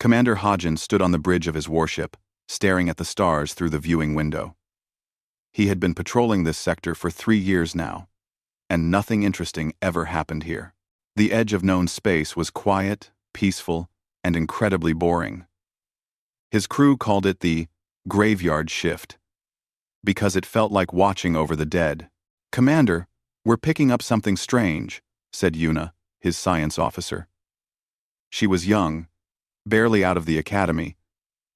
Commander Hodgin stood on the bridge of his warship, staring at the stars through the viewing window. He had been patrolling this sector for 3 years now, and nothing interesting ever happened here. The edge of known space was quiet, peaceful, and incredibly boring. His crew called it the graveyard shift, because it felt like watching over the dead. "Commander, we're picking up something strange," said Yuna, his science officer. She was young, barely out of the academy,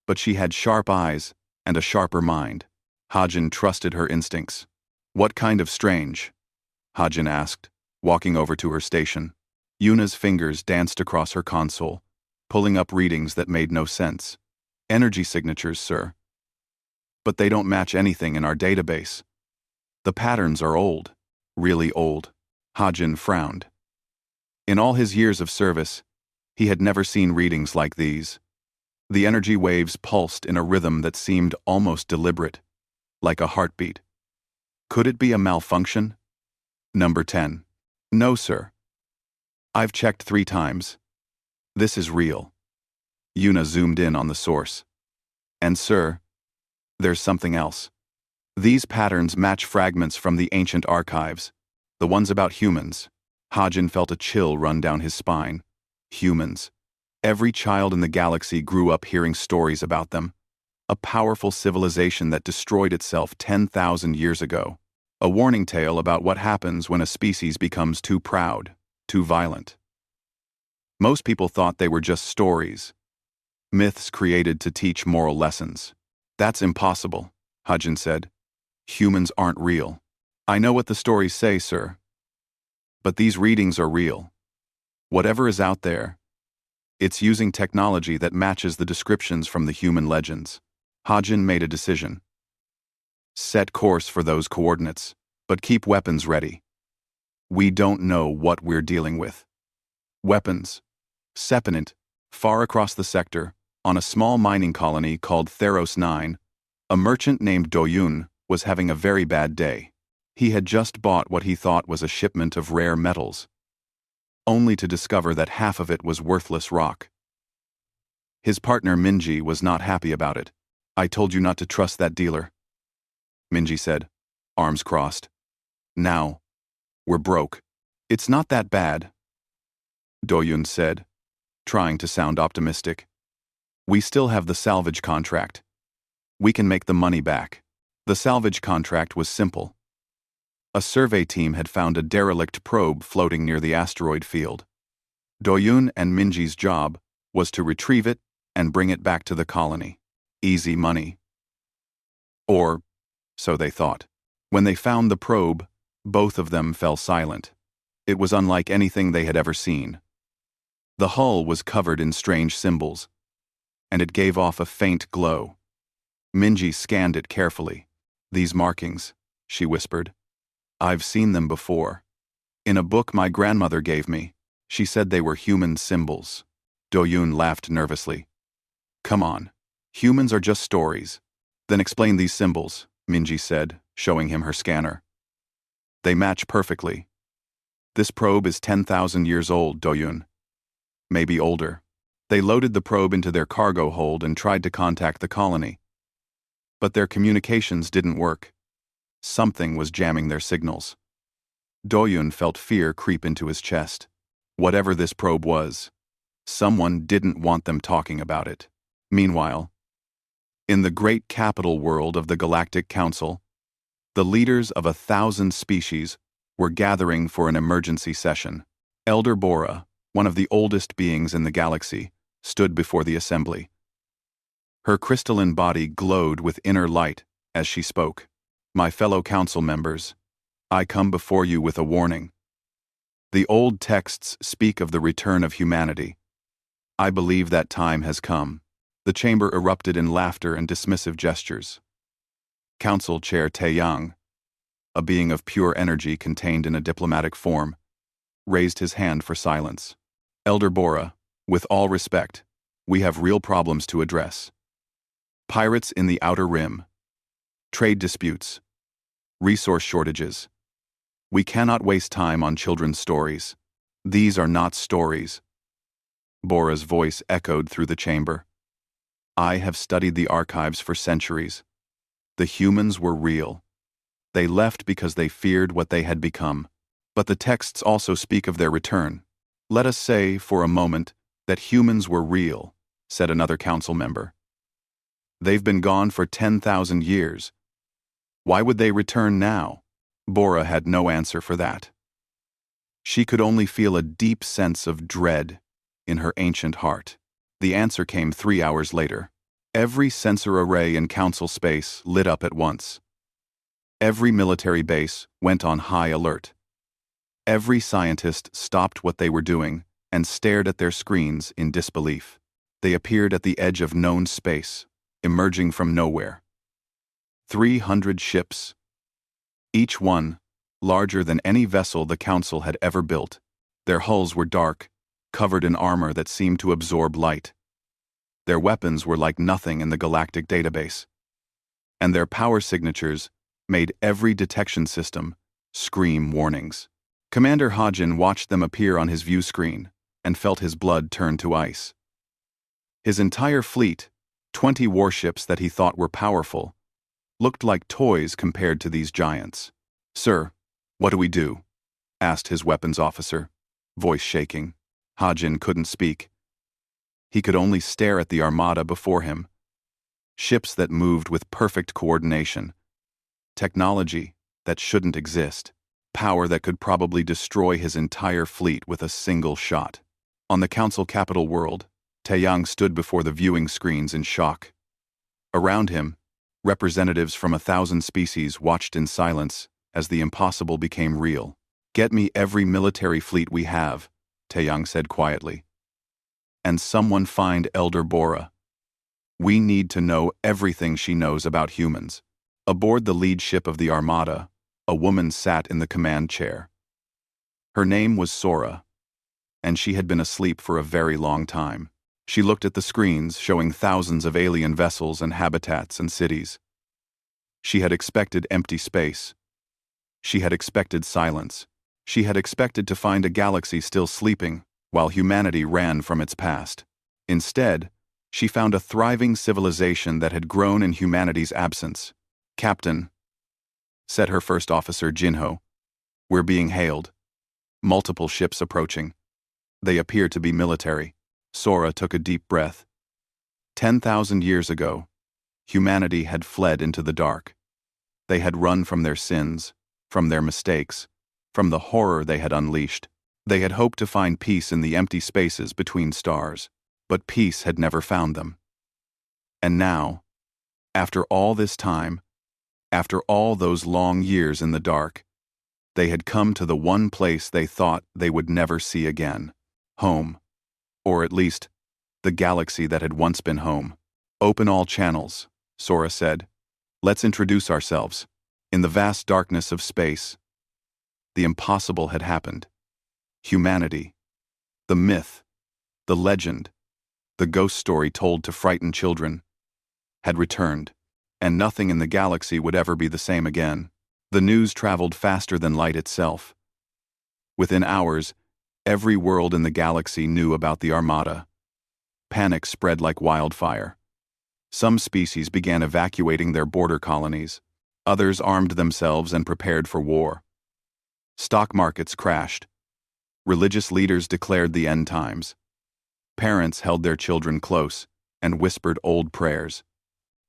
but she had sharp eyes and a sharper mind. Hodgin trusted her instincts. "What kind of strange?" Hodgin asked, walking over to her station. Yuna's fingers danced across her console, pulling up readings that made no sense. "Energy signatures, sir. But they don't match anything in our database. The patterns are old, really old." Hodgin frowned. In all his years of service, he had never seen readings like these. The energy waves pulsed in a rhythm that seemed almost deliberate, like a heartbeat. Could it be a malfunction? Number 10. "No, sir. I've checked 3 times. This is real." Yuna zoomed in on the source. "And sir, there's something else. These patterns match fragments from the ancient archives, the ones about humans." Hodgin felt a chill run down his spine. Humans. Every child in the galaxy grew up hearing stories about them. A powerful civilization that destroyed itself 10,000 years ago. A warning tale about what happens when a species becomes too proud, too violent. Most people thought they were just stories, myths created to teach moral lessons. "That's impossible," Hodgin said. "Humans aren't real." "I know what the stories say, sir. But these readings are real. Whatever is out there, it's using technology that matches the descriptions from the human legends." Hodgin made a decision. "Set course for those coordinates, but keep weapons ready. We don't know what we're dealing with." Weapons. Seponent, far across the sector, on a small mining colony called Theros 9, a merchant named Doyun was having a very bad day. He had just bought what he thought was a shipment of rare metals, only to discover that half of it was worthless rock. His partner Minji was not happy about it. "I told you not to trust that dealer," Minji said, arms crossed. "Now, we're broke." "It's not that bad," Doyun said, trying to sound optimistic. "We still have the salvage contract. We can make the money back." The salvage contract was simple. A survey team had found a derelict probe floating near the asteroid field. Doyun and Minji's job was to retrieve it and bring it back to the colony. Easy money. Or, so they thought. When they found the probe, both of them fell silent. It was unlike anything they had ever seen. The hull was covered in strange symbols, and it gave off a faint glow. Minji scanned it carefully. "These markings," she whispered. "I've seen them before. In a book my grandmother gave me, she said they were human symbols." Doyun laughed nervously. "Come on. Humans are just stories." "Then explain these symbols," Minji said, showing him her scanner. "They match perfectly. This probe is 10,000 years old, Doyun. Maybe older." They loaded the probe into their cargo hold and tried to contact the colony. But their communications didn't work. Something was jamming their signals. Doyun felt fear creep into his chest. Whatever this probe was, someone didn't want them talking about it. Meanwhile, in the great capital world of the Galactic Council, the leaders of 1,000 species were gathering for an emergency session. Elder Bora, one of the oldest beings in the galaxy, stood before the assembly. Her crystalline body glowed with inner light as she spoke. "My fellow council members, I come before you with a warning. The old texts speak of the return of humanity. I believe that time has come." The chamber erupted in laughter and dismissive gestures. Council Chair Taeyang, a being of pure energy contained in a diplomatic form, raised his hand for silence. "Elder Bora, with all respect, we have real problems to address. Pirates in the Outer Rim, trade disputes, resource shortages. We cannot waste time on children's stories. These are not stories. Bora's voice echoed through the chamber. I have studied the archives for centuries. The humans were real. They left because they feared what they had become. But the texts also speak of their return. Let us say, for a moment, that humans were real, said another council member. They've been gone for 10,000 years. Why would they return now? Bora had no answer for that. She could only feel a deep sense of dread in her ancient heart. The answer came 3 hours later. Every sensor array in council space lit up at once. Every military base went on high alert. Every scientist stopped what they were doing and stared at their screens in disbelief. They appeared at the edge of known space, emerging from nowhere. 300 ships, each one larger than any vessel the Council had ever built. Their hulls were dark, covered in armor that seemed to absorb light. Their weapons were like nothing in the galactic database. And their power signatures made every detection system scream warnings. Commander Hajin watched them appear on his view screen and felt his blood turn to ice. His entire fleet, 20 warships that he thought were powerful, looked like toys compared to these giants. Sir, what do we do? Asked his weapons officer, voice shaking. Hajin couldn't speak. He could only stare at the Armada before him. Ships that moved with perfect coordination. Technology that shouldn't exist. Power that could probably destroy his entire fleet with a single shot. On the Council capital world, Taeyang stood before the viewing screens in shock. Around him, representatives from 1,000 species watched in silence as the impossible became real. Get me every military fleet we have, Taeyang said quietly. And someone find Elder Bora. We need to know everything she knows about humans. Aboard the lead ship of the Armada, a woman sat in the command chair. Her name was Sora, and she had been asleep for a very long time. She looked at the screens showing thousands of alien vessels and habitats and cities. She had expected empty space. She had expected silence. She had expected to find a galaxy still sleeping while humanity ran from its past. Instead, she found a thriving civilization that had grown in humanity's absence. Captain, said her first officer Jinho, we're being hailed. Multiple ships approaching. They appear to be military. Sora took a deep breath. 10,000 years ago, humanity had fled into the dark. They had run from their sins, from their mistakes, from the horror they had unleashed. They had hoped to find peace in the empty spaces between stars, but peace had never found them. And now, after all this time, after all those long years in the dark, they had come to the one place they thought they would never see again. Home. Or at least, the galaxy that had once been home. Open all channels, Sora said. Let's introduce ourselves. In the vast darkness of space, the impossible had happened. Humanity. The myth. The legend. The ghost story told to frighten children. Had returned, and nothing in the galaxy would ever be the same again. The news traveled faster than light itself. Within hours, every world in the galaxy knew about the Armada. Panic spread like wildfire. Some species began evacuating their border colonies. Others armed themselves and prepared for war. Stock markets crashed. Religious leaders declared the end times. Parents held their children close and whispered old prayers.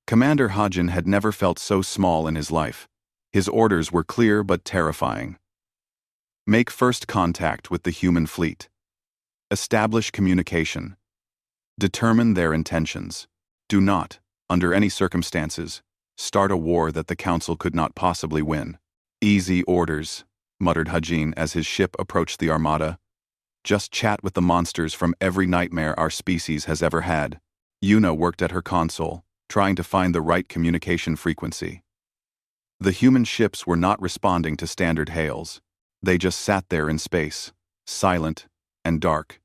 Commander Hajin had never felt so small in his life. His orders were clear but terrifying. Make first contact with the human fleet. Establish communication. Determine their intentions. Do not, under any circumstances, start a war that the Council could not possibly win. Easy orders, muttered Hajin as his ship approached the Armada. Just chat with the monsters from every nightmare our species has ever had. Yuna worked at her console, trying to find the right communication frequency. The human ships were not responding to standard hails. They just sat there in space, silent and dark,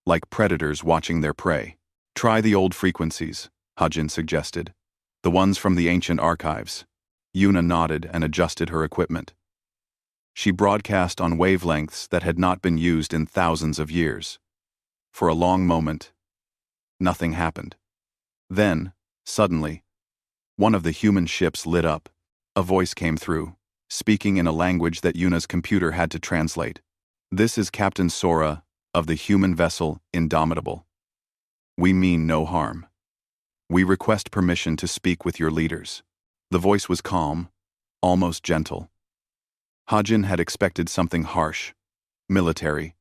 like predators watching their prey. Try the old frequencies, Hajin suggested. The ones from the ancient archives. Yuna nodded and adjusted her equipment. She broadcast on wavelengths that had not been used in thousands of years. For a long moment, nothing happened. Then, suddenly, one of the human ships lit up. A voice came through, speaking in a language that Yuna's computer had to translate. "This is Captain Sora of the human vessel Indomitable. We mean no harm. We request permission to speak with your leaders." The voice was calm, almost gentle. Hajin had expected something harsh, military,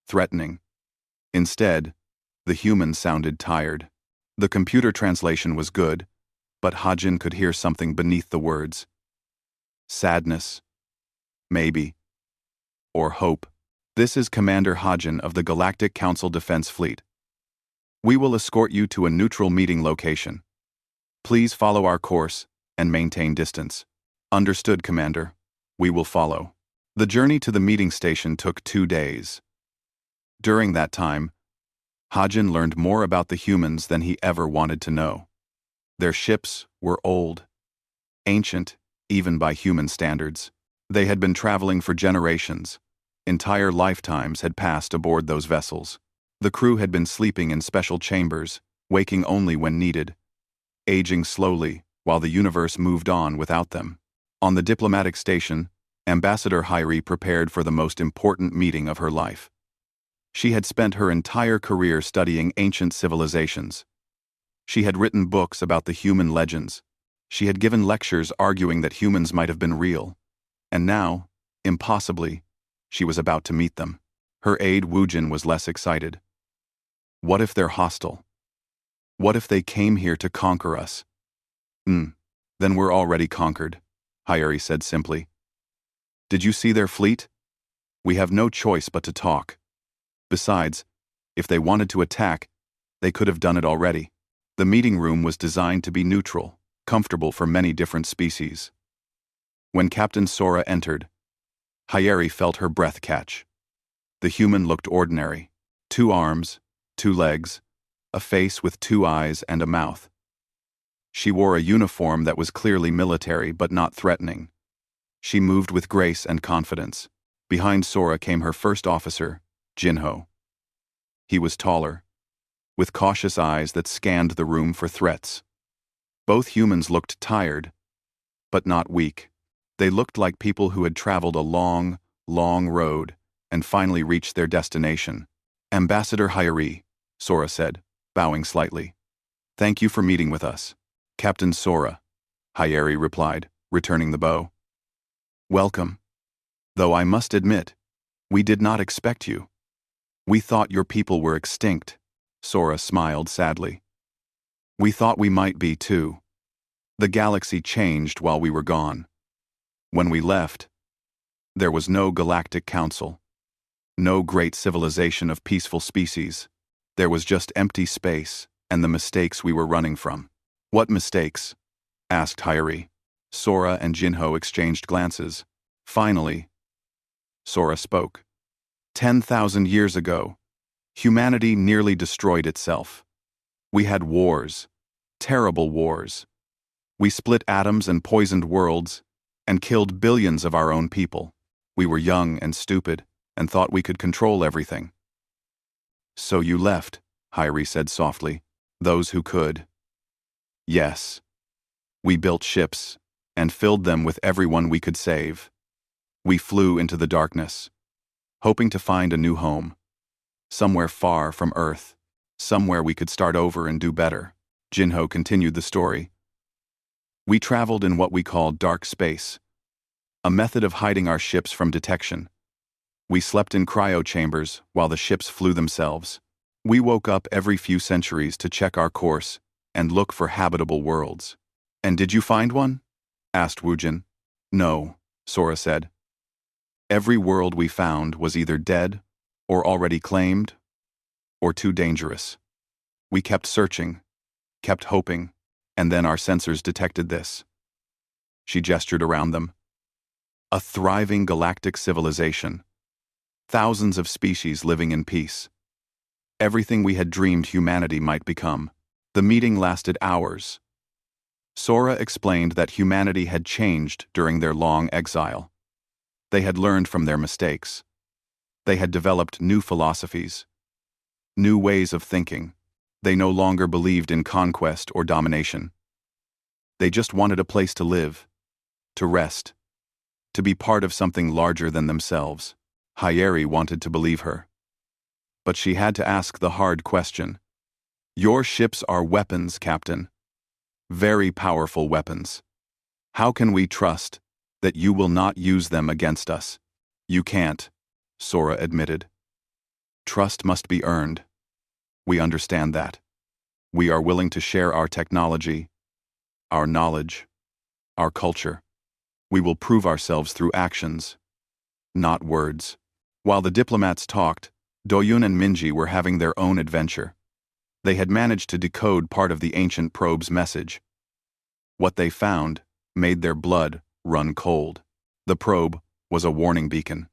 threatening. Instead, the human sounded tired. The computer translation was good, but Hajin could hear something beneath the words. Sadness. Maybe. Or hope. "This is Commander Hajin of the Galactic Council Defense Fleet. We will escort you to a neutral meeting location. Please follow our course and maintain distance." "Understood, Commander. We will follow." The journey to the meeting station took 2 days. During that time, Hajin learned more about the humans than he ever wanted to know. Their ships were old, ancient, even by human standards. They had been traveling for generations. Entire lifetimes had passed aboard those vessels. The crew had been sleeping in special chambers, waking only when needed, aging slowly while the universe moved on without them. On the diplomatic station, Ambassador Hyrie prepared for the most important meeting of her life. She had spent her entire career studying ancient civilizations. She had written books about the human legends. She had given lectures arguing that humans might have been real. And now, impossibly, she was about to meet them. Her aide Wujin was less excited. What if they're hostile? What if they came here to conquer us? Then we're already conquered, Hyrie said simply. "Did you see their fleet? We have no choice but to talk. Besides, if they wanted to attack, they could have done it already." The meeting room was designed to be neutral, comfortable for many different species. When Captain Sora entered, Hyrie felt her breath catch. The human looked ordinary. 2 arms, 2 legs, a face with 2 eyes and a mouth. She wore a uniform that was clearly military but not threatening. She moved with grace and confidence. Behind Sora came her first officer, Jinho. He was taller, with cautious eyes that scanned the room for threats. Both humans looked tired, but not weak. They looked like people who had traveled a long, long road and finally reached their destination. "Ambassador Hyrie," Sora said, bowing slightly. "Thank you for meeting with us." "Captain Sora," Hyrie replied, returning the bow. "Welcome. Though I must admit, we did not expect you. We thought your people were extinct." Sora smiled sadly. "We thought we might be too. The galaxy changed while we were gone. When we left, there was no Galactic Council, no great civilization of peaceful species. There was just empty space and the mistakes we were running from." "What mistakes?" asked Hyrie. Sora and Jinho exchanged glances. Finally, Sora spoke. 10,000 years ago, humanity nearly destroyed itself. We had wars, terrible wars. We split atoms and poisoned worlds, and killed billions of our own people. We were young and stupid, and thought we could control everything. "So you left," Hyrie said softly. "Those who could." "Yes. We built ships, and filled them with everyone we could save. We flew into the darkness, hoping to find a new home. Somewhere far from Earth. Somewhere we could start over and do better." Jinho continued the story. "We traveled in what we called dark space, a method of hiding our ships from detection. We slept in cryo chambers while the ships flew themselves. We woke up every few centuries to check our course and look for habitable worlds." "And did you find one?" asked Wujin. "No," Sora said. "Every world we found was either dead, or already claimed, or too dangerous. We kept searching, kept hoping, and then our sensors detected this." She gestured around them. "A thriving galactic civilization. Thousands of species living in peace. Everything we had dreamed humanity might become." The meeting lasted hours. Sora explained that humanity had changed during their long exile. They had learned from their mistakes. They had developed new philosophies, New ways of thinking. They no longer believed in conquest or domination. They just wanted a place to live, to rest, to be part of something larger than themselves. Hyeri wanted to believe her. But she had to ask the hard question. Your ships are weapons, Captain. Very powerful weapons. How can we trust that you will not use them against us? You can't, Sora admitted. Trust must be earned. We understand that. We are willing to share our technology, our knowledge, our culture. We will prove ourselves through actions, not words. While the diplomats talked, Doyun and Minji were having their own adventure. They had managed to decode part of the ancient probe's message. What they found made their blood run cold. The probe was a warning beacon.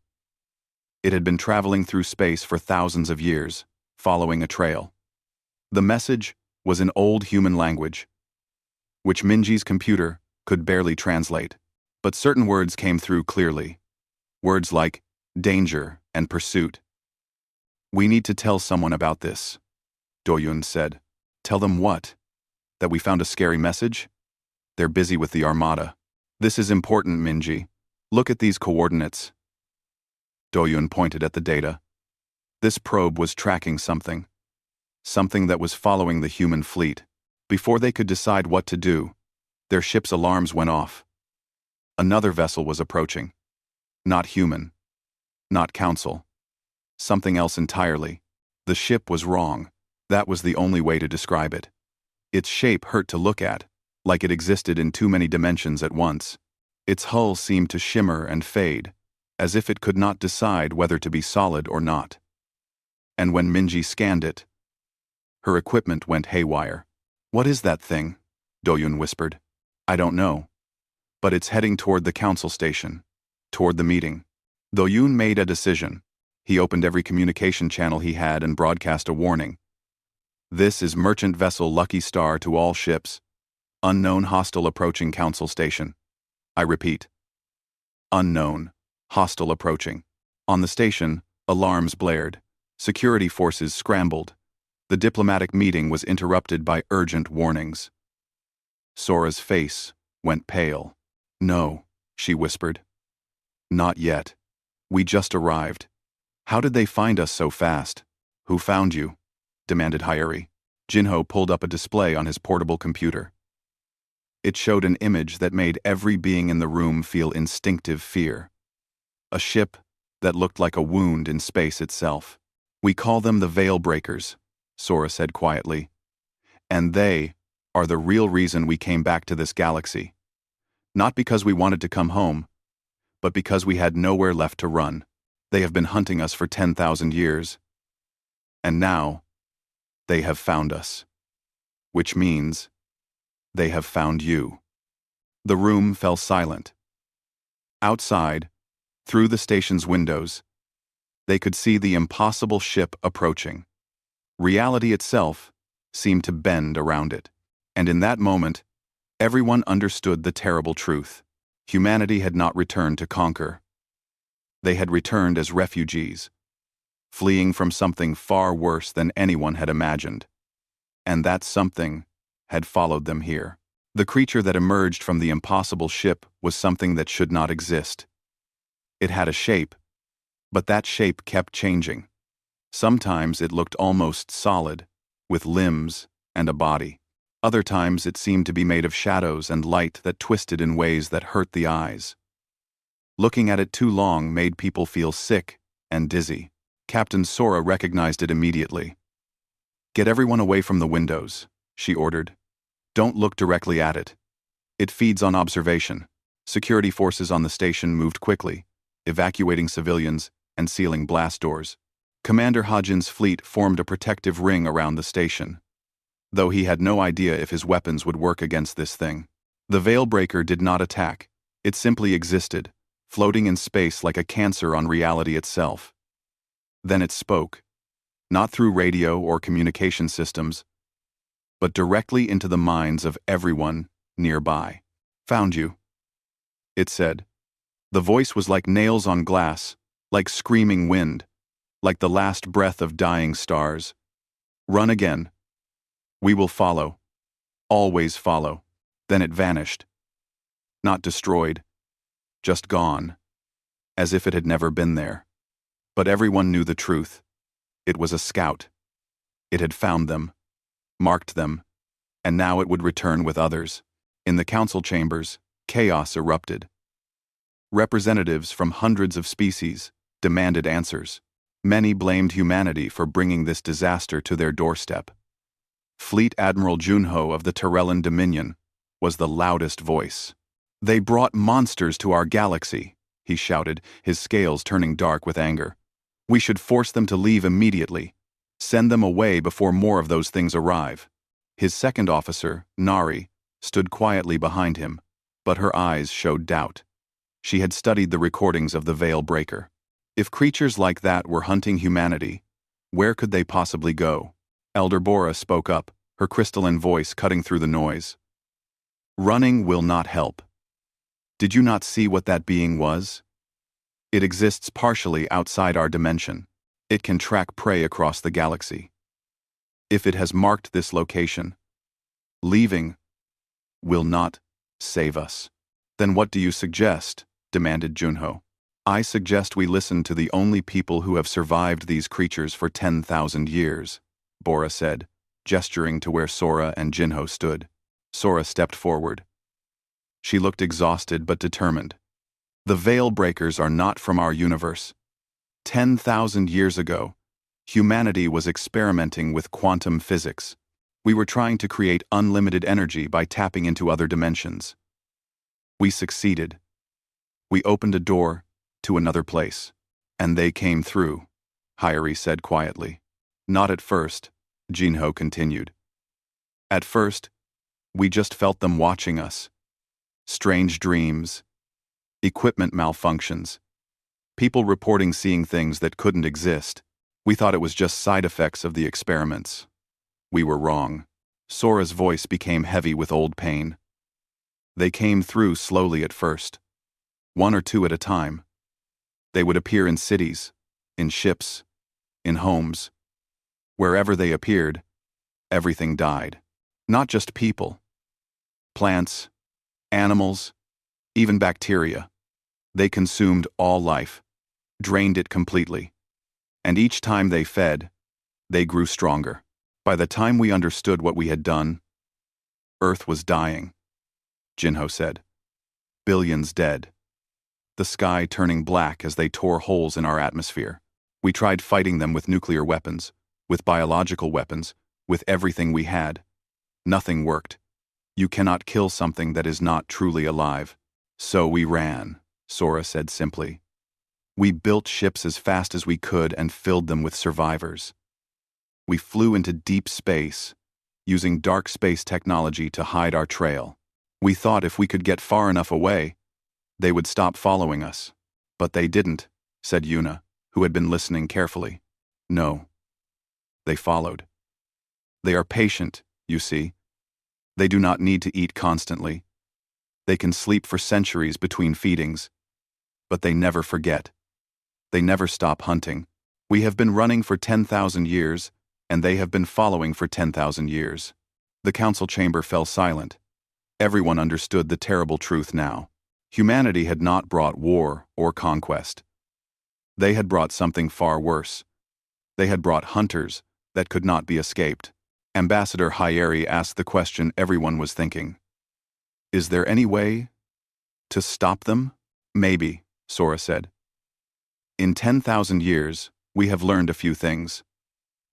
It had been traveling through space for thousands of years, following a trail. The message was in old human language, which Minji's computer could barely translate. But certain words came through clearly. Words like danger and pursuit. We need to tell someone about this, Doyun said. Tell them what? That we found a scary message? They're busy with the Armada. This is important, Minji. Look at these coordinates. Doyun pointed at the data. This probe was tracking something. Something that was following the human fleet. Before they could decide what to do, their ship's alarms went off. Another vessel was approaching. Not human. Not council. Something else entirely. The ship was wrong. That was the only way to describe it. Its shape hurt to look at, like it existed in too many dimensions at once. Its hull seemed to shimmer and fade, as if it could not decide whether to be solid or not. And when Minji scanned it, her equipment went haywire. What is that thing? Doyun whispered. I don't know. But it's heading toward the council station, toward the meeting. Doyun made a decision. He opened every communication channel he had and broadcast a warning. This is merchant vessel Lucky Star to all ships. Unknown hostile approaching council station. I repeat. Unknown hostile approaching. On the station, alarms blared. Security forces scrambled. The diplomatic meeting was interrupted by urgent warnings. Sora's face went pale. No, she whispered. Not yet. We just arrived. How did they find us so fast? Who found you? Demanded Hyeri. Jinho pulled up a display on his portable computer. It showed an image that made every being in the room feel instinctive fear. A ship that looked like a wound in space itself. We call them the Veil Breakers, Sora said quietly. And they are the real reason we came back to this galaxy. Not because we wanted to come home, but because we had nowhere left to run. They have been hunting us for 10,000 years. And now, they have found us. Which means, they have found you. The room fell silent. Outside, through the station's windows, they could see the impossible ship approaching. Reality itself seemed to bend around it. And in that moment, everyone understood the terrible truth. Humanity had not returned to conquer. They had returned as refugees, fleeing from something far worse than anyone had imagined. And that something had followed them here. The creature that emerged from the impossible ship was something that should not exist. It had a shape, but that shape kept changing. Sometimes it looked almost solid, with limbs and a body. Other times it seemed to be made of shadows and light that twisted in ways that hurt the eyes. Looking at it too long made people feel sick and dizzy. Captain Sora recognized it immediately. Get everyone away from the windows, she ordered. Don't look directly at it. It feeds on observation. Security forces on the station moved quickly, evacuating civilians and sealing blast doors. Commander Hajin's fleet formed a protective ring around the station, though he had no idea if his weapons would work against this thing. The Veilbreaker did not attack. It simply existed, floating in space like a cancer on reality itself. Then it spoke, not through radio or communication systems, but directly into the minds of everyone nearby. Found you, it said. The voice was like nails on glass, like screaming wind, like the last breath of dying stars. Run again. We will follow. Always follow. Then it vanished. Not destroyed. Just gone. As if it had never been there. But everyone knew the truth. It was a scout. It had found them, marked them, and now it would return with others. In the council chambers, chaos erupted. Representatives from hundreds of species demanded answers. Many blamed humanity for bringing this disaster to their doorstep. Fleet Admiral Junho of the Terrellan Dominion was the loudest voice. "They brought monsters to our galaxy," he shouted, his scales turning dark with anger. "We should force them to leave immediately. Send them away before more of those things arrive." His second officer, Nari, stood quietly behind him, but her eyes showed doubt. She had studied the recordings of the Veil Breaker. If creatures like that were hunting humanity, where could they possibly go? Elder Bora spoke up, her crystalline voice cutting through the noise. "Running will not help. Did you not see what that being was? It exists partially outside our dimension. It can track prey across the galaxy. If it has marked this location, leaving will not save us." "Then what do you suggest?" demanded Junho. "I suggest we listen to the only people who have survived these creatures for 10,000 years, Bora said, gesturing to where Sora and Jinho stood. Sora stepped forward. She looked exhausted but determined. "The Veil Breakers are not from our universe. 10,000 years ago, humanity was experimenting with quantum physics. We were trying to create unlimited energy by tapping into other dimensions. We succeeded. We opened a door to another place. And they came through," Hyeri said quietly. "Not at first," Jinho continued. "At first, we just felt them watching us. Strange dreams, equipment malfunctions, people reporting seeing things that couldn't exist. We thought it was just side effects of the experiments. We were wrong." Sora's voice became heavy with old pain. "They came through slowly at first, one or two at a time. They would appear in cities, in ships, in homes. Wherever they appeared, everything died. Not just people. Plants, animals, even bacteria. They consumed all life, drained it completely. And each time they fed, they grew stronger. By the time we understood what we had done, Earth was dying," Jinho said. "Billions dead. The sky turning black as they tore holes in our atmosphere. We tried fighting them with nuclear weapons, with biological weapons, with everything we had. Nothing worked. You cannot kill something that is not truly alive. So we ran," Sora said simply. "We built ships as fast as we could and filled them with survivors. We flew into deep space, using dark space technology to hide our trail. We thought if we could get far enough away, they would stop following us. But they didn't," said Yuna, who had been listening carefully. "No. They followed. They are patient, you see. They do not need to eat constantly. They can sleep for centuries between feedings. But they never forget. They never stop hunting. We have been running for 10,000 years, and they have been following for 10,000 years." The council chamber fell silent. Everyone understood the terrible truth now. Humanity had not brought war or conquest. They had brought something far worse. They had brought hunters that could not be escaped. Ambassador Hyeri asked the question everyone was thinking. "Is there any way to stop them?" "Maybe," Sora said. "In 10,000 years, we have learned a few things.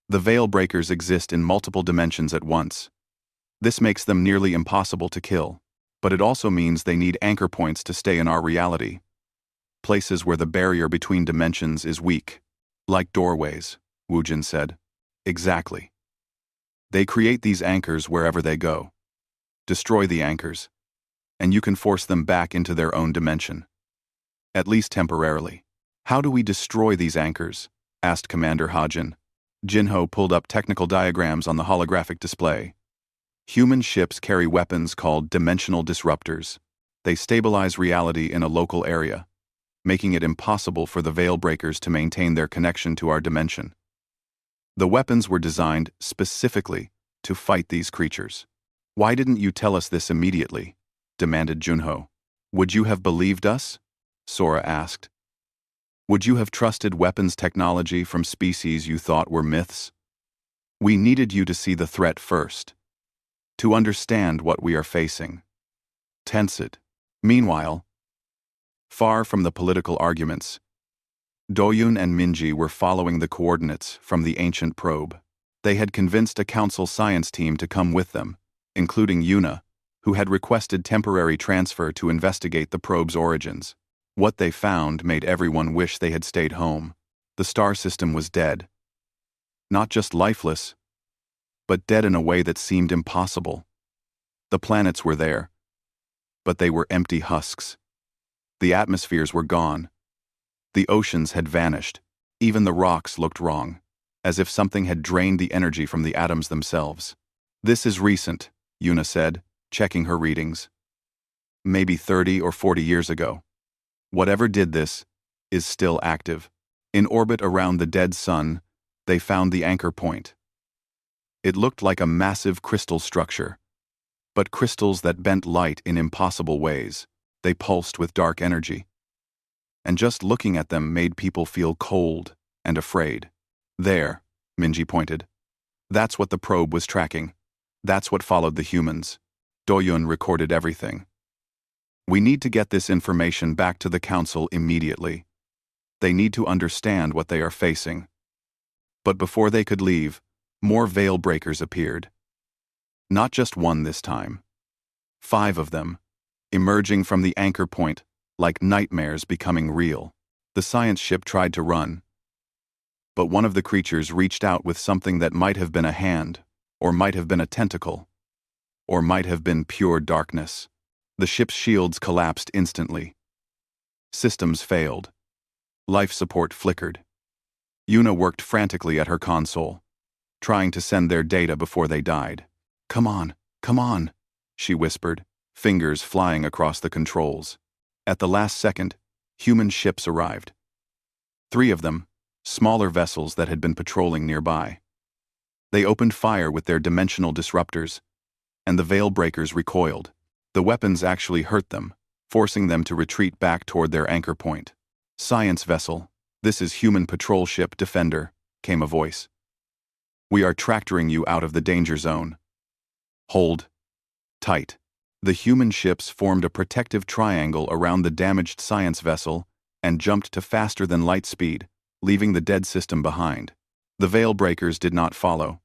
The Veil Breakers exist in multiple dimensions at once. This makes them nearly impossible to kill, but it also means they need anchor points to stay in our reality. Places where the barrier between dimensions is weak. Like doorways," Wujin said. "Exactly. They create these anchors wherever they go. Destroy the anchors, and you can force them back into their own dimension. At least temporarily." "How do we destroy these anchors?" asked Commander Hajin. Jinho pulled up technical diagrams on the holographic display. "Human ships carry weapons called dimensional disruptors. They stabilize reality in a local area, making it impossible for the Veil Breakers to maintain their connection to our dimension. The weapons were designed specifically to fight these creatures. "Why didn't you tell us this immediately?" demanded Junho. "Would you have believed us?" Sora asked. "Would you have trusted weapons technology from species you thought were myths? We needed you to see the threat first, to understand what we are facing." Tensed. Meanwhile, far from the political arguments, Doyun and Minji were following the coordinates from the ancient probe. They had convinced a council science team to come with them, including Yuna, who had requested temporary transfer to investigate the probe's origins. What they found made everyone wish they had stayed home. The star system was dead. Not just lifeless, but dead in a way that seemed impossible. The planets were there, but they were empty husks. The atmospheres were gone. The oceans had vanished. Even the rocks looked wrong, as if something had drained the energy from the atoms themselves. "This is recent," Yuna said, checking her readings. "Maybe 30 or 40 years ago. Whatever did this is still active. In orbit around the dead sun, they found the anchor point. It looked like a massive crystal structure, but crystals that bent light in impossible ways. They pulsed with dark energy. And just looking at them made people feel cold and afraid. There," Minji pointed. "That's what the probe was tracking. That's what followed the humans." Doyun recorded everything. "We need to get this information back to the council immediately. They need to understand what they are facing." But before they could leave, more veil breakers appeared. Not just one this time. 5 of them, emerging from the anchor point like nightmares becoming real. The science ship tried to run, but one of the creatures reached out with something that might have been a hand, or might have been a tentacle, or might have been pure darkness. The ship's shields collapsed instantly. Systems failed. Life support flickered. Yuna worked frantically at her console, trying to send their data before they died. Come on," she whispered, fingers flying across the controls. At the last second, human ships arrived. 3 of them, smaller vessels that had been patrolling nearby. They opened fire with their dimensional disruptors, and the veil breakers recoiled. The weapons actually hurt them, forcing them to retreat back toward their anchor point. "Science vessel, this is human patrol ship Defender," came a voice. "We are tractoring you out of the danger zone. Hold tight." The human ships formed a protective triangle around the damaged science vessel and jumped to faster than light speed, leaving the dead system behind. The veil breakers did not follow.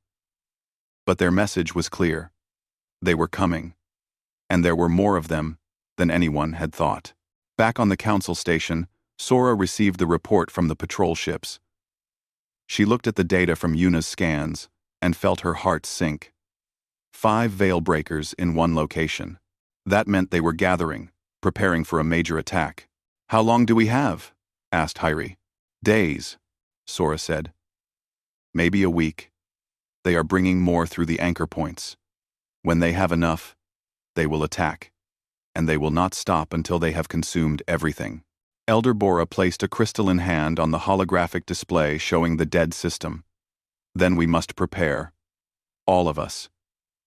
But their message was clear. They were coming. And there were more of them than anyone had thought. Back on the council station, Sora received the report from the patrol ships. She looked at the data from Yuna's scans and felt her heart sink. 5 veil breakers in one location. That meant they were gathering, preparing for a major attack. "How long do we have?" asked Hyrie. "Days," Sora said. "Maybe a week. They are bringing more through the anchor points. When they have enough, they will attack. And they will not stop until they have consumed everything." Elder Bora placed a crystalline hand on the holographic display showing the dead system. "Then we must prepare. All of us.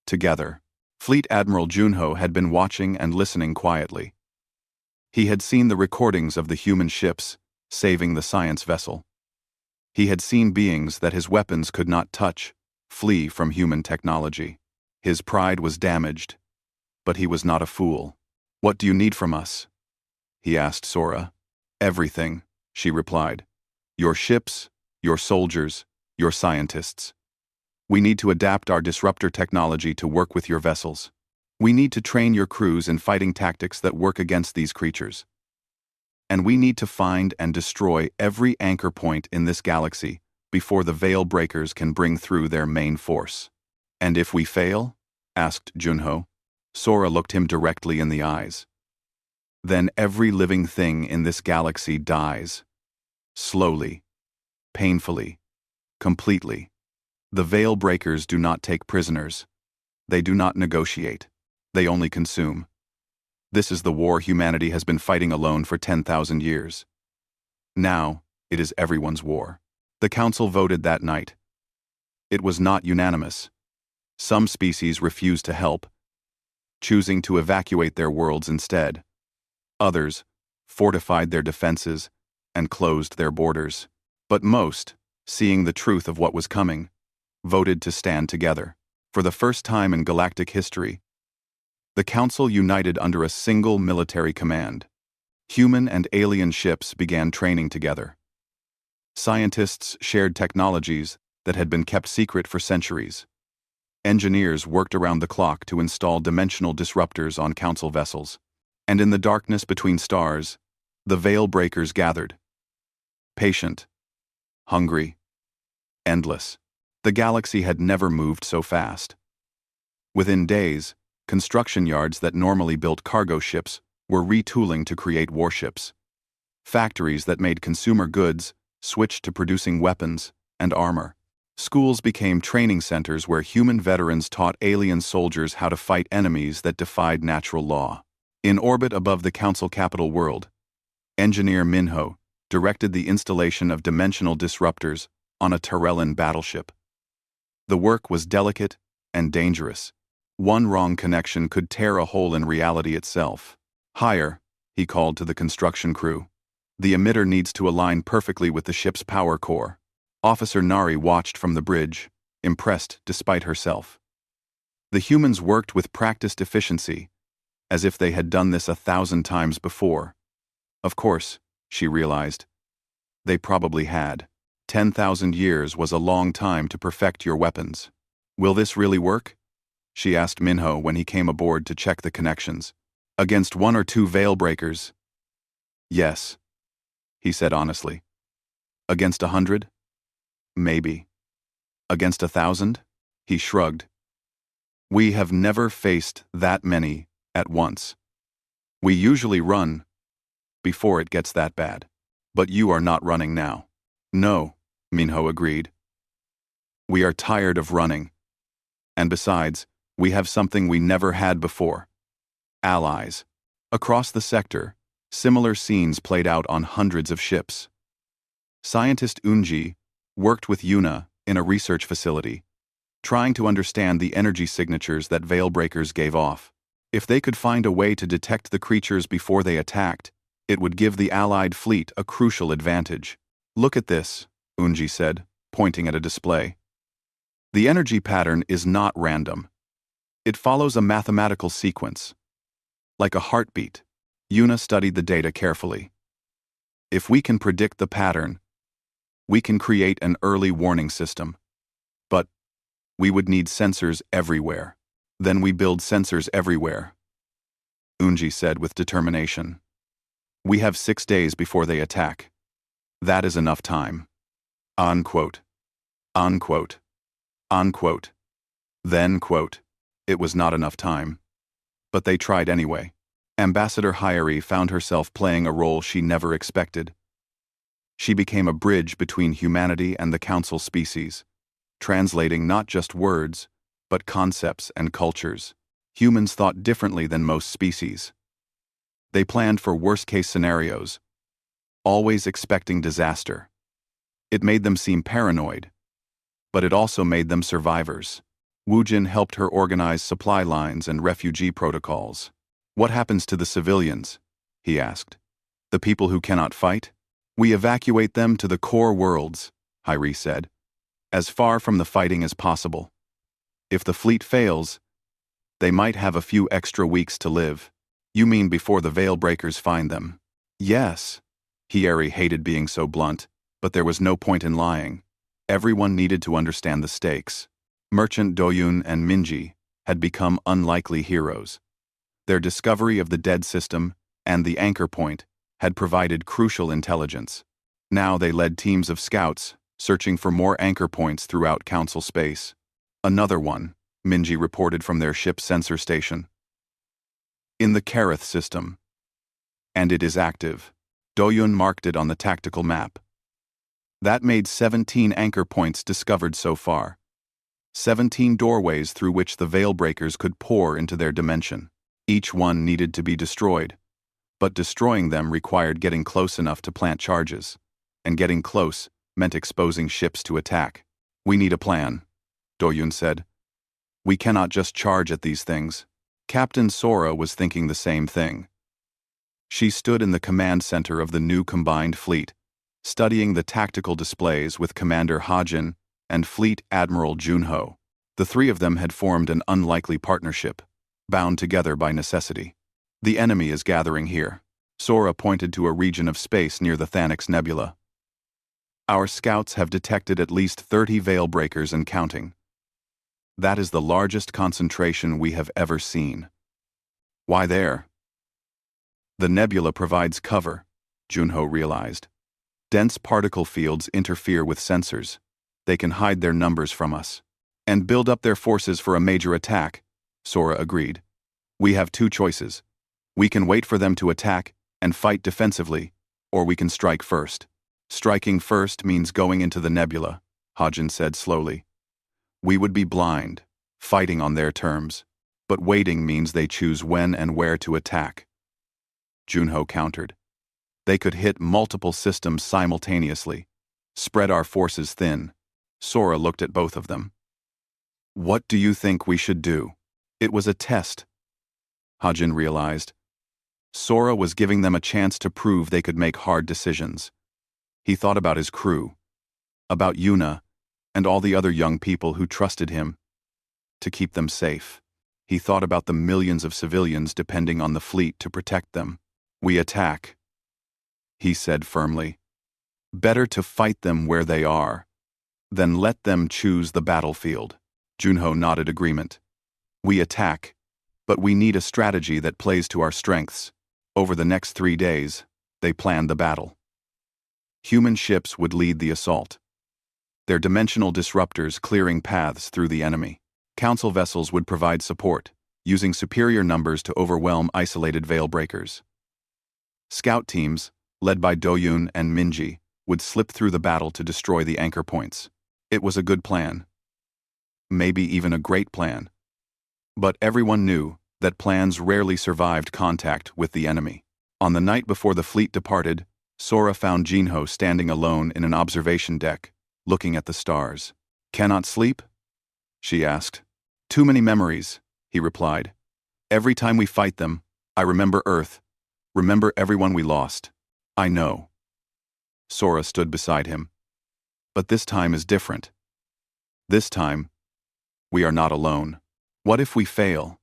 Together." Fleet Admiral Junho had been watching and listening quietly. He had seen the recordings of the human ships saving the science vessel. He had seen beings that his weapons could not touch flee from human technology. His pride was damaged, but he was not a fool. "What do you need from us?" he asked Sora. "Everything," she replied. "Your ships, your soldiers, your scientists. We need to adapt our disruptor technology to work with your vessels. We need to train your crews in fighting tactics that work against these creatures. And we need to find and destroy every anchor point in this galaxy before the veil breakers can bring through their main force." "And if we fail?" asked Junho. Sora looked him directly in the eyes. "Then every living thing in this galaxy dies. Slowly, painfully, completely. The veil breakers do not take prisoners. They do not negotiate. They only consume. This is the war humanity has been fighting alone for 10,000 years. Now, it is everyone's war." The council voted that night. It was not unanimous. Some species refused to help, choosing to evacuate their worlds instead. Others fortified their defenses and closed their borders. But most, seeing the truth of what was coming, voted to stand together. For the first time in galactic history, the Council united under a single military command. Human and alien ships began training together. Scientists shared technologies that had been kept secret for centuries. Engineers worked around the clock to install dimensional disruptors on Council vessels. And in the darkness between stars, the veil breakers gathered. Patient, hungry, endless. The galaxy had never moved so fast. Within days, construction yards that normally built cargo ships were retooling to create warships. Factories that made consumer goods switched to producing weapons and armor. Schools became training centers where human veterans taught alien soldiers how to fight enemies that defied natural law. In orbit above the Council capital world, engineer Minho directed the installation of dimensional disruptors on a Tyrellan battleship. The work was delicate and dangerous. One wrong connection could tear a hole in reality itself. Higher, he called to the construction crew. The emitter needs to align perfectly with the ship's power core. Officer Nari watched from the bridge, impressed despite herself. The humans worked with practiced efficiency, as if they had done this 1,000 times before. Of course, she realized, they probably had. 10,000 years was a long time to perfect your weapons. Will this really work? She asked Minho when he came aboard to check the connections. Against 1 or 2 veil breakers? Yes, he said honestly. Against 100? Maybe. Against 1,000? He shrugged. We have never faced that many at once. We usually run before it gets that bad. But you are not running now. No, Minho agreed. We are tired of running. And besides, we have something we never had before. Allies. Across the sector, similar scenes played out on hundreds of ships. Scientist Unji worked with Yuna in a research facility, trying to understand the energy signatures that veil breakers gave off. If they could find a way to detect the creatures before they attacked, it would give the Allied fleet a crucial advantage. Look at this, Unji said, pointing at a display. The energy pattern is not random. It follows a mathematical sequence. Like a heartbeat, Yuna studied the data carefully. If we can predict the pattern, we can create an early warning system. But we would need sensors everywhere. Then we build sensors everywhere, Unji said with determination. We have 6 days before they attack. That is enough time. Unquote. Unquote. Unquote. Then, quote, it was not enough time. But they tried anyway. Ambassador Hyeri found herself playing a role she never expected. She became a bridge between humanity and the Council species, translating not just words, but concepts and cultures. Humans thought differently than most species. They planned for worst-case scenarios, always expecting disaster. It made them seem paranoid, but it also made them survivors. Woojin helped her organize supply lines and refugee protocols. What happens to the civilians? He asked. The people who cannot fight? We evacuate them to the core worlds, Hyeri said, as far from the fighting as possible. If the fleet fails, they might have a few extra weeks to live. You mean before the veil breakers find them? Yes. Hyeri hated being so blunt, but there was no point in lying. Everyone needed to understand the stakes. Merchant Doyun and Minji had become unlikely heroes. Their discovery of the dead system and the anchor point had provided crucial intelligence. Now they led teams of scouts, searching for more anchor points throughout Council space. Another one, Minji reported from their ship's sensor station. In the Kareth system. And it is active. Doyun marked it on the tactical map. That made 17 anchor points discovered so far. 17 doorways through which the veil breakers could pour into their dimension. Each one needed to be destroyed, but destroying them required getting close enough to plant charges, and getting close meant exposing ships to attack. We need a plan, Doyun said. We cannot just charge at these things. Captain Sora was thinking the same thing. She stood in the command center of the new combined fleet, studying the tactical displays with Commander Hajin and Fleet Admiral Junho. The three of them had formed an unlikely partnership, bound together by necessity. The enemy is gathering here. Sora pointed to a region of space near the Thanix Nebula. Our scouts have detected at least 30 veil breakers and counting. That is the largest concentration we have ever seen. Why there? The nebula provides cover, Junho realized. Dense particle fields interfere with sensors. They can hide their numbers from us. And build up their forces for a major attack, Sora agreed. We have two choices. We can wait for them to attack and fight defensively, or we can strike first. Striking first means going into the nebula, Hajin said slowly. We would be blind, fighting on their terms, but waiting means they choose when and where to attack. Junho countered. They could hit multiple systems simultaneously, spread our forces thin. Sora looked at both of them. What do you think we should do? It was a test. Hajin realized. Sora was giving them a chance to prove they could make hard decisions. He thought about his crew, about Yuna, and all the other young people who trusted him to keep them safe. He thought about the millions of civilians depending on the fleet to protect them. We attack, he said firmly. Better to fight them where they are than let them choose the battlefield. Junho nodded agreement. We attack, but we need a strategy that plays to our strengths. Over the next 3 days, they planned the battle. Human ships would lead the assault, their dimensional disruptors clearing paths through the enemy. Council vessels would provide support, using superior numbers to overwhelm isolated veil breakers. Scout teams, led by Doyun and Minji, would slip through the battle to destroy the anchor points. It was a good plan. Maybe even a great plan. But everyone knew that plans rarely survived contact with the enemy. On the night before the fleet departed, Sora found Junho standing alone in an observation deck, looking at the stars. Cannot sleep? She asked. Too many memories, he replied. Every time we fight them, I remember Earth, remember everyone we lost. I know. Sora stood beside him. But this time is different. This time, we are not alone. What if we fail?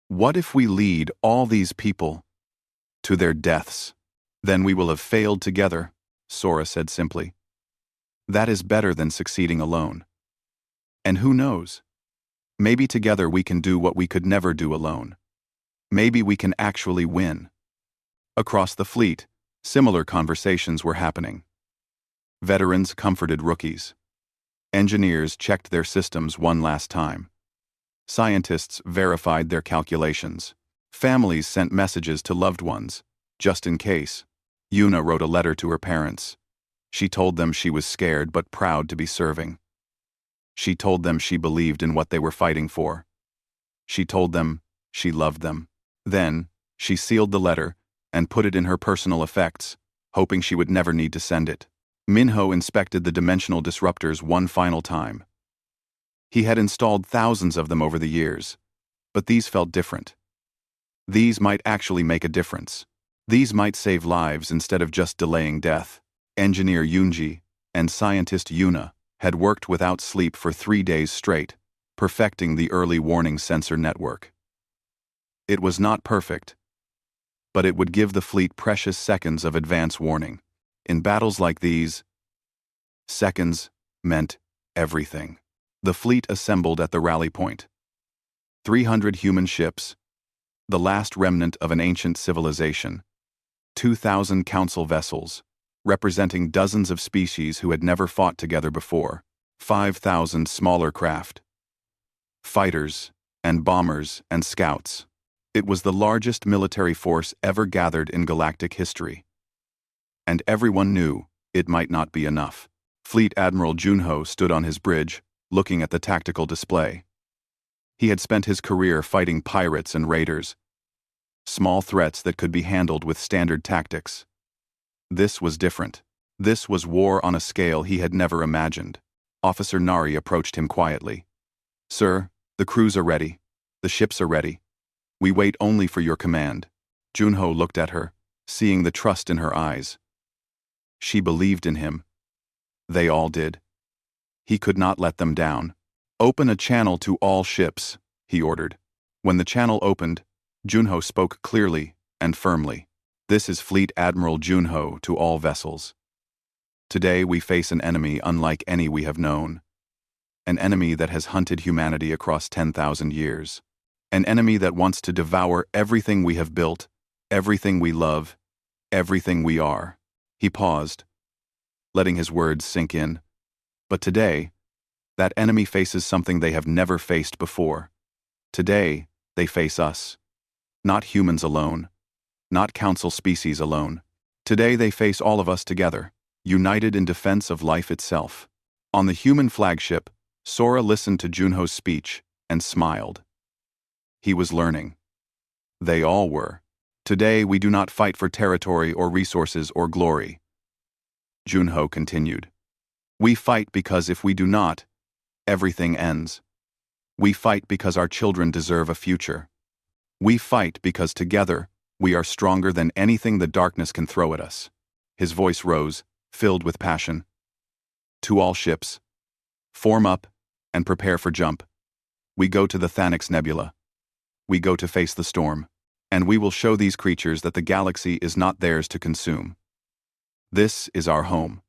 What if we lead all these people to their deaths? Then we will have failed together, Sora said simply. That is better than succeeding alone. And who knows? Maybe together we can do what we could never do alone. Maybe we can actually win. Across the fleet, similar conversations were happening. Veterans comforted rookies. Engineers checked their systems one last time. Scientists verified their calculations. Families sent messages to loved ones, just in case. Yuna wrote a letter to her parents. She told them she was scared but proud to be serving. She told them she believed in what they were fighting for. She told them she loved them. Then, she sealed the letter and put it in her personal effects, hoping she would never need to send it. Minho inspected the dimensional disruptors one final time. He had installed thousands of them over the years, but these felt different. These might actually make a difference. These might save lives instead of just delaying death. Engineer Yunji and scientist Yuna had worked without sleep for 3 days straight, perfecting the early warning sensor network. It was not perfect, but it would give the fleet precious seconds of advance warning. In battles like these, seconds meant everything. The fleet assembled at the rally point. 300 human ships, the last remnant of an ancient civilization. 2,000 council vessels, representing dozens of species who had never fought together before. 5,000 smaller craft. Fighters, and bombers, and scouts. It was the largest military force ever gathered in galactic history. And everyone knew it might not be enough. Fleet Admiral Junho stood on his bridge, looking at the tactical display. He had spent his career fighting pirates and raiders, small threats that could be handled with standard tactics. This was different. This was war on a scale he had never imagined. Officer Nari approached him quietly. "Sir, the crews are ready. The ships are ready. We wait only for your command." Junho looked at her, seeing the trust in her eyes. She believed in him. They all did. He could not let them down. "Open a channel to all ships," he ordered. When the channel opened, Junho spoke clearly and firmly. "This is Fleet Admiral Junho to all vessels. Today we face an enemy unlike any we have known. An enemy that has hunted humanity across 10,000 years. An enemy that wants to devour everything we have built, everything we love, everything we are." He paused, letting his words sink in. But today, that enemy faces something they have never faced before. Today, they face us. Not humans alone. Not council species alone. Today they face all of us together, united in defense of life itself. On the human flagship, Sora listened to Junho's speech and smiled. He was learning. They all were. Today we do not fight for territory or resources or glory. Junho continued. We fight because if we do not, everything ends. We fight because our children deserve a future. We fight because together, we are stronger than anything the darkness can throw at us. His voice rose, filled with passion. To all ships, form up and prepare for jump. We go to the Thanix Nebula. We go to face the storm, and we will show these creatures that the galaxy is not theirs to consume. This is our home,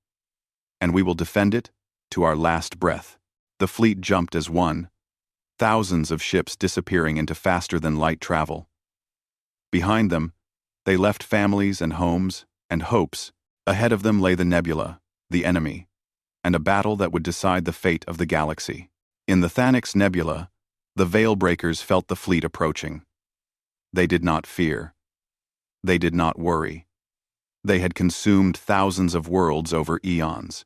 and we will defend it to our last breath. The fleet jumped as one, thousands of ships disappearing into faster-than-light travel. Behind them, they left families and homes and hopes. Ahead of them lay the nebula, the enemy, and a battle that would decide the fate of the galaxy. In the Thanix Nebula, the Veilbreakers felt the fleet approaching. They did not fear. They did not worry. They had consumed thousands of worlds over eons.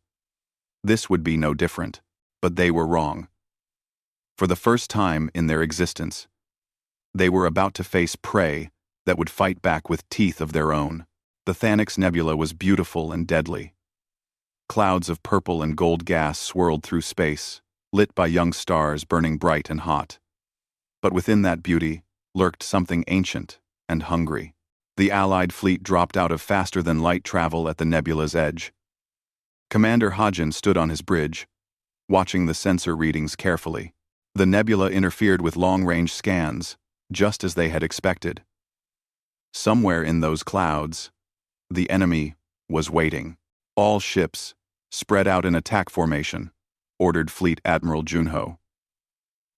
This would be no different, but they were wrong. For the first time in their existence, they were about to face prey that would fight back with teeth of their own. The Thanix Nebula was beautiful and deadly. Clouds of purple and gold gas swirled through space, lit by young stars burning bright and hot. But within that beauty lurked something ancient and hungry. The Allied fleet dropped out of faster-than-light travel at the nebula's edge. Commander Hajin stood on his bridge, watching the sensor readings carefully. The nebula interfered with long-range scans, just as they had expected. Somewhere in those clouds, the enemy was waiting. "All ships, spread out in attack formation," ordered Fleet Admiral Junho.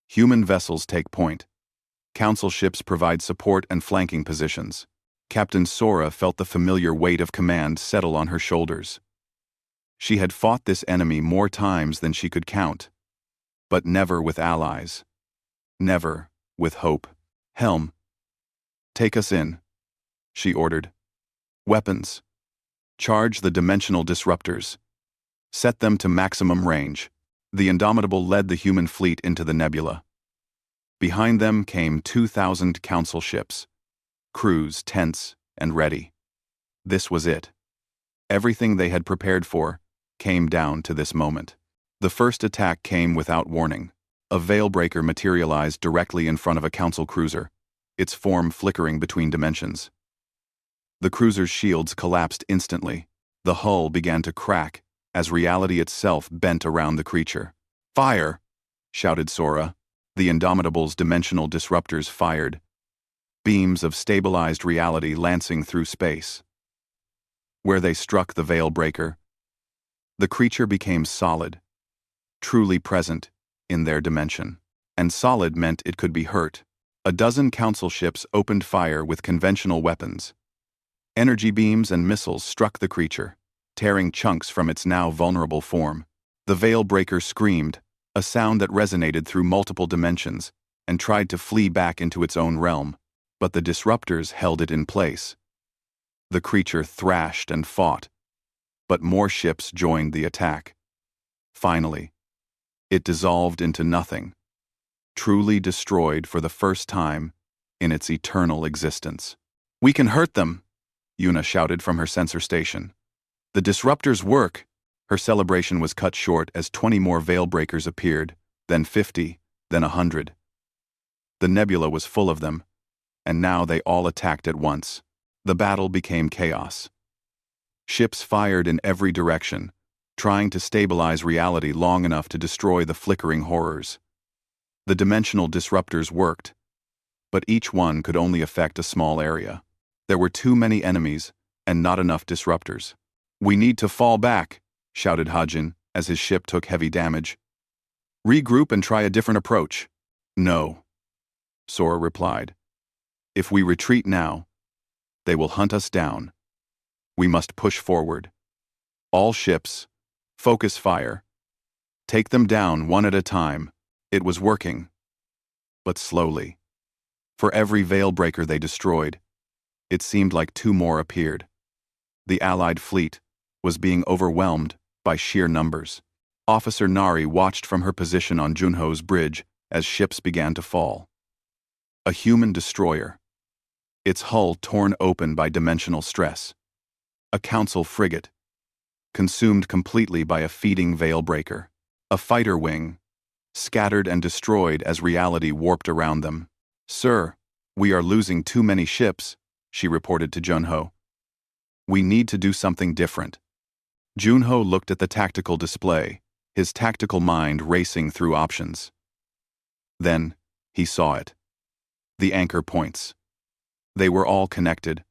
"Human vessels take point. Council ships provide support and flanking positions." Captain Sora felt the familiar weight of command settle on her shoulders. She had fought this enemy more times than she could count, but never with allies. Never with hope. "Helm, take us in," she ordered. "Weapons. Charge the dimensional disruptors. Set them to maximum range." The Indomitable led the human fleet into the nebula. Behind them came 2,000 council ships, crews tense and ready. This was it. Everything they had prepared for came down to this moment. The first attack came without warning. A Veilbreaker materialized directly in front of a council cruiser, its form flickering between dimensions. The cruiser's shields collapsed instantly. The hull began to crack as reality itself bent around the creature. "Fire!" shouted Sora. The Indomitable's dimensional disruptors fired, beams of stabilized reality lancing through space. Where they struck the Veilbreaker, the creature became solid, truly present in their dimension. And solid meant it could be hurt. A dozen council ships opened fire with conventional weapons. Energy beams and missiles struck the creature, tearing chunks from its now vulnerable form. The Veilbreaker screamed, a sound that resonated through multiple dimensions, and tried to flee back into its own realm, but the disruptors held it in place. The creature thrashed and fought, but more ships joined the attack. Finally, it dissolved into nothing, truly destroyed for the first time in its eternal existence. "We can hurt them," Yuna shouted from her sensor station. "The disruptors work." Her celebration was cut short as 20 more veil-breakers appeared, then 50, then 100. The nebula was full of them, and now they all attacked at once. The battle became chaos. Ships fired in every direction, trying to stabilize reality long enough to destroy the flickering horrors. The dimensional disruptors worked, but each one could only affect a small area. There were too many enemies, and not enough disruptors. "We need to fall back," shouted Hajin as his ship took heavy damage. "Regroup and try a different approach." "No," Sora replied. "If we retreat now, they will hunt us down. We must push forward. All ships, focus fire. Take them down one at a time." It was working, but slowly. For every veil-breaker they destroyed, it seemed like 2 more appeared. The Allied fleet was being overwhelmed by sheer numbers. Officer Nari watched from her position on Junho's bridge as ships began to fall. A human destroyer, its hull torn open by dimensional stress. A council frigate, consumed completely by a feeding veil-breaker. A fighter wing, scattered and destroyed as reality warped around them. "Sir, we are losing too many ships," she reported to Junho. "We need to do something different." Junho looked at the tactical display, his tactical mind racing through options. Then, he saw it. The anchor points. They were all connected,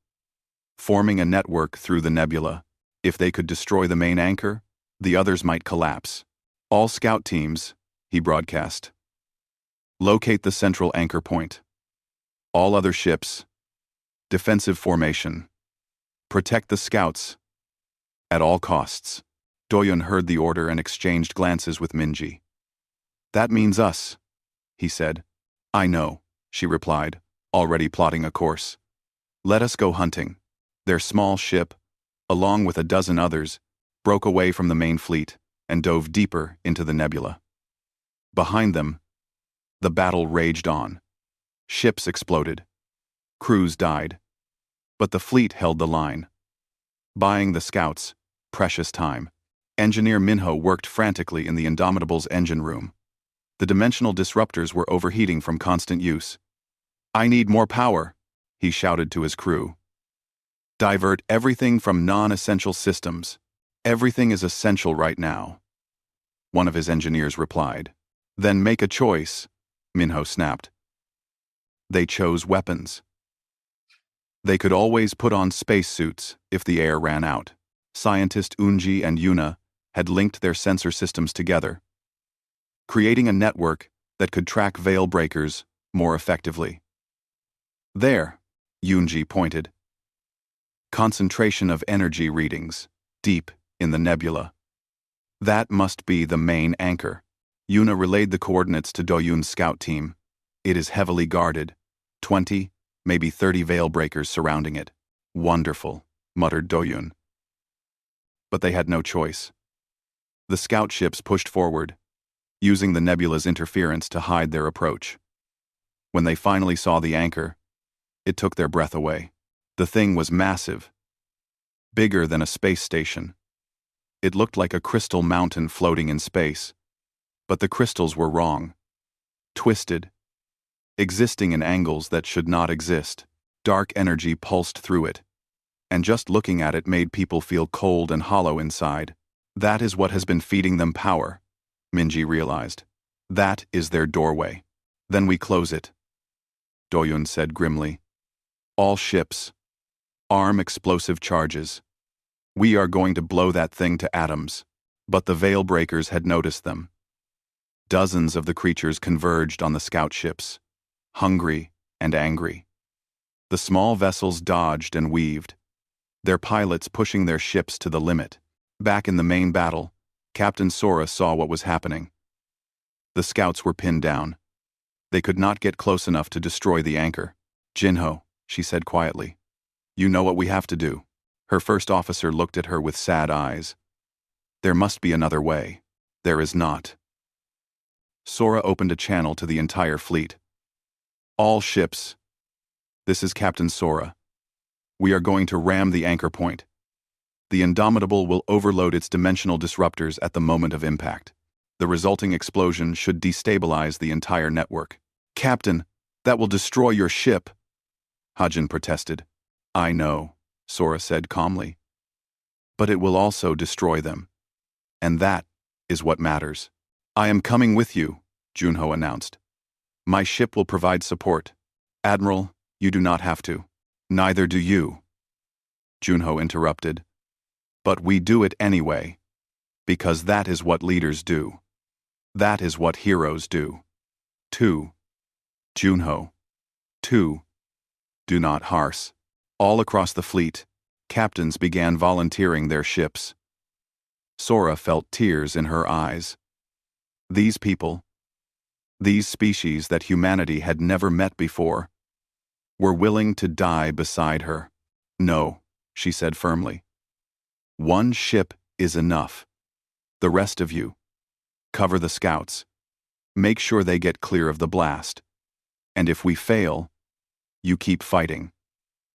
forming a network through the nebula. If they could destroy the main anchor, the others might collapse. "All scout teams," he broadcast. "Locate the central anchor point. All other ships, defensive formation. Protect the scouts at all costs." Doyun heard the order and exchanged glances with Minji. "That means us," he said. "I know," she replied, already plotting a course. "Let us go hunting." Their small ship, along with a dozen others, broke away from the main fleet and dove deeper into the nebula. Behind them, the battle raged on. Ships exploded. Crews died. But the fleet held the line, buying the scouts precious time. Engineer Minho worked frantically in the Indomitable's engine room. The dimensional disruptors were overheating from constant use. "I need more power," he shouted to his crew. "Divert everything from non-essential systems. Everything is essential right now," one of his engineers replied. "Then make a choice," Minho snapped. They chose weapons. They could always put on spacesuits if the air ran out. Scientist Unji and Yuna had linked their sensor systems together, creating a network that could track veil breakers more effectively. "There," Yunji pointed. Concentration of energy readings, deep in the nebula. "That must be the main anchor." Yuna relayed the coordinates to Doyun's scout team. "It is heavily guarded. 20, maybe 30 veil breakers surrounding it." "Wonderful," muttered Doyun. But they had no choice. The scout ships pushed forward, using the nebula's interference to hide their approach. When they finally saw the anchor, it took their breath away. The thing was massive, bigger than a space station. It looked like a crystal mountain floating in space, but the crystals were wrong. Twisted, existing in angles that should not exist. Dark energy pulsed through it, and just looking at it made people feel cold and hollow inside. That is what has been feeding them power, Minji realized. That is their doorway. "Then we close it," Doyun said grimly. "All ships, arm explosive charges. We are going to blow that thing to atoms." But the veil breakers had noticed them. Dozens of the creatures converged on the scout ships, hungry and angry. The small vessels dodged and weaved, their pilots pushing their ships to the limit. Back in the main battle, Captain Sora saw what was happening. The scouts were pinned down. They could not get close enough to destroy the anchor. "Jinho," she said quietly, "you know what we have to do." Her first officer looked at her with sad eyes. "There must be another way." "There is not." Sora opened a channel to the entire fleet. "All ships. This is Captain Sora. We are going to ram the anchor point. The Indomitable will overload its dimensional disruptors at the moment of impact. The resulting explosion should destabilize the entire network. Captain, that will destroy your ship, Hajin protested. I know, Sora said calmly. But it will also destroy them. And that is what matters. I am coming with you, Junho announced. My ship will provide support. Admiral, you do not have to. Neither do you. Junho interrupted. But we do it anyway. Because that is what leaders do. That is what heroes do. 2. Junho. 2. Do not harse. All across the fleet, captains began volunteering their ships. Sora felt tears in her eyes. These people, these species that humanity had never met before, were willing to die beside her. No, she said firmly. One ship is enough. The rest of you, cover the scouts. Make sure they get clear of the blast. And if we fail, you keep fighting.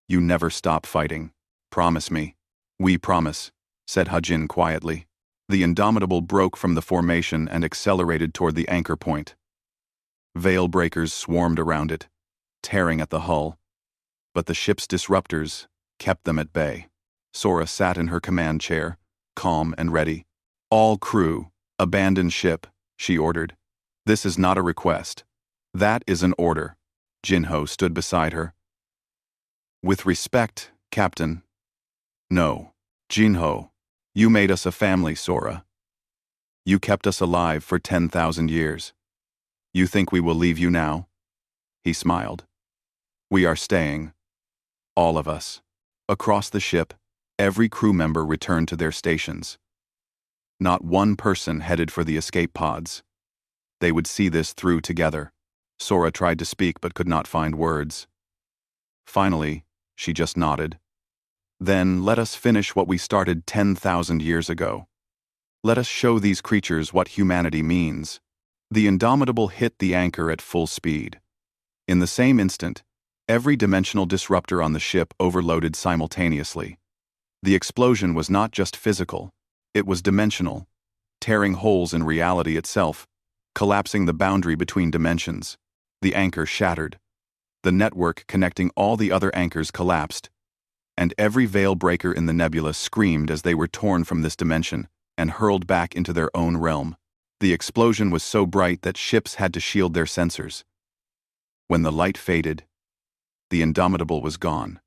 You never stop fighting. Promise me. We promise, said Hajin quietly. The Indomitable broke from the formation and accelerated toward the anchor point. Veil breakers swarmed around it, tearing at the hull. But the ship's disruptors kept them at bay. Sora sat in her command chair, calm and ready. All crew, abandon ship, she ordered. This is not a request. That is an order. Jinho stood beside her. With respect, Captain. No. Jinho, you made us a family, Sora. You kept us alive for 10,000 years. You think we will leave you now? He smiled. We are staying. All of us. Across the ship, every crew member returned to their stations. Not one person headed for the escape pods. They would see this through together. Sora tried to speak but could not find words. Finally, she just nodded. Then let us finish what we started 10,000 years ago. Let us show these creatures what humanity means. The Indomitable hit the anchor at full speed. In the same instant, every dimensional disruptor on the ship overloaded simultaneously. The explosion was not just physical, it was dimensional, tearing holes in reality itself, collapsing the boundary between dimensions. The anchor shattered. The network connecting all the other anchors collapsed, and every veil breaker in the nebula screamed as they were torn from this dimension and hurled back into their own realm. The explosion was so bright that ships had to shield their sensors. When the light faded, the Indomitable was gone.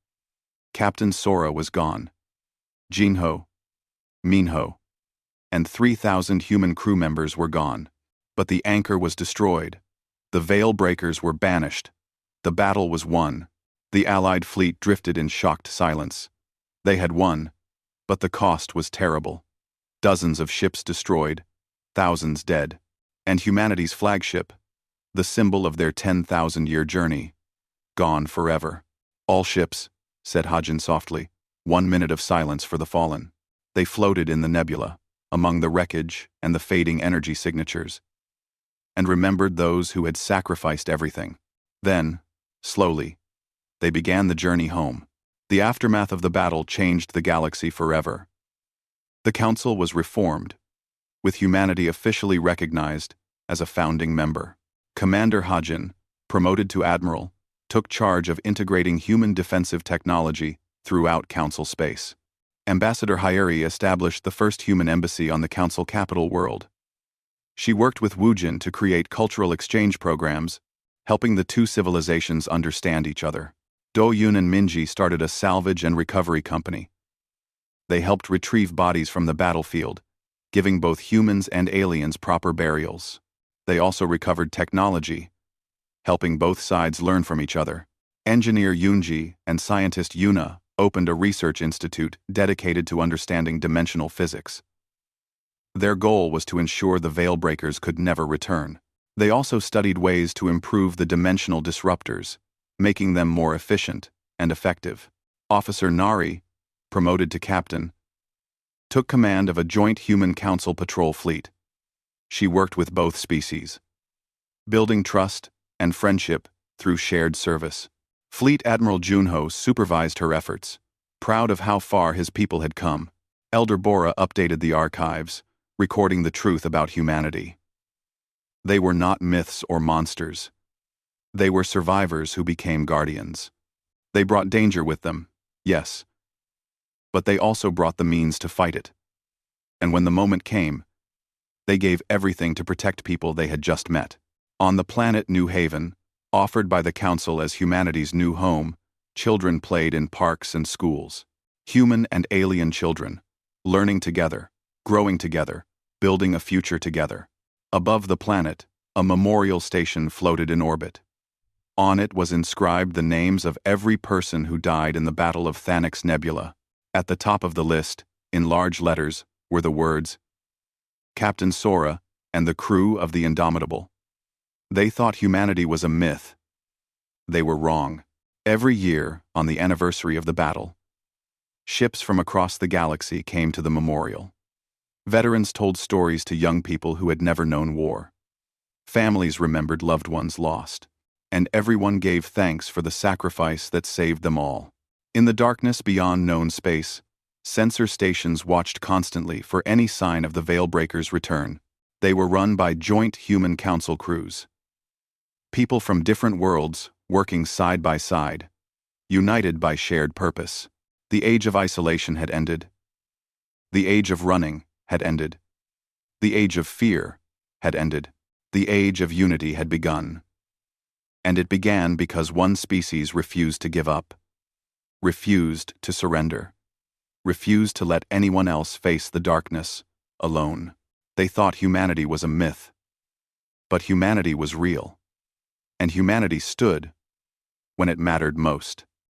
Captain Sora was gone. Jinho, Minho, and 3,000 human crew members were gone. But the anchor was destroyed. The veil breakers were banished. The battle was won. The Allied fleet drifted in shocked silence. They had won, but the cost was terrible. Dozens of ships destroyed, thousands dead, and humanity's flagship, the symbol of their 10,000-year journey, gone forever. All ships, said Hajin softly, 1 minute of silence for the fallen. They floated in the nebula, among the wreckage and the fading energy signatures, and remembered those who had sacrificed everything. Then, slowly, they began the journey home. The aftermath of the battle changed the galaxy forever. The Council was reformed, with humanity officially recognized as a founding member. Commander Hajin, promoted to Admiral, took charge of integrating human defensive technology throughout Council space. Ambassador Hyeri established the first human embassy on the Council capital world. She worked with Woojin to create cultural exchange programs, helping the two civilizations understand each other. Do-Yun and Minji started a salvage and recovery company. They helped retrieve bodies from the battlefield, giving both humans and aliens proper burials. They also recovered technology, helping both sides learn from each other. Engineer Yunji and scientist Yuna opened a research institute dedicated to understanding dimensional physics. Their goal was to ensure the veil breakers could never return. They also studied ways to improve the dimensional disruptors, making them more efficient and effective. Officer Nari, promoted to captain, took command of a joint human council patrol fleet. She worked with both species, building trust and friendship through shared service. Fleet Admiral Junho supervised her efforts, proud of how far his people had come. Elder Bora updated the archives, recording the truth about humanity. They were not myths or monsters. They were survivors who became guardians. They brought danger with them, yes, but they also brought the means to fight it. And when the moment came, they gave everything to protect people they had just met. On the planet New Haven, offered by the Council as humanity's new home, children played in parks and schools. Human and alien children, learning together, growing together, building a future together. Above the planet, a memorial station floated in orbit. On it was inscribed the names of every person who died in the Battle of Thanix Nebula. At the top of the list, in large letters, were the words, Captain Sora and the crew of the Indomitable. They thought humanity was a myth. They were wrong. Every year, on the anniversary of the battle, ships from across the galaxy came to the memorial. Veterans told stories to young people who had never known war. Families remembered loved ones lost, and everyone gave thanks for the sacrifice that saved them all. In the darkness beyond known space, sensor stations watched constantly for any sign of the Veilbreaker's return. They were run by joint human council crews. People from different worlds working side by side, united by shared purpose. The age of isolation had ended. The age of running had ended. The age of fear had ended. The age of unity had begun. And it began because one species refused to give up, refused to surrender, refused to let anyone else face the darkness alone. They thought humanity was a myth. But humanity was real. And humanity stood when it mattered most.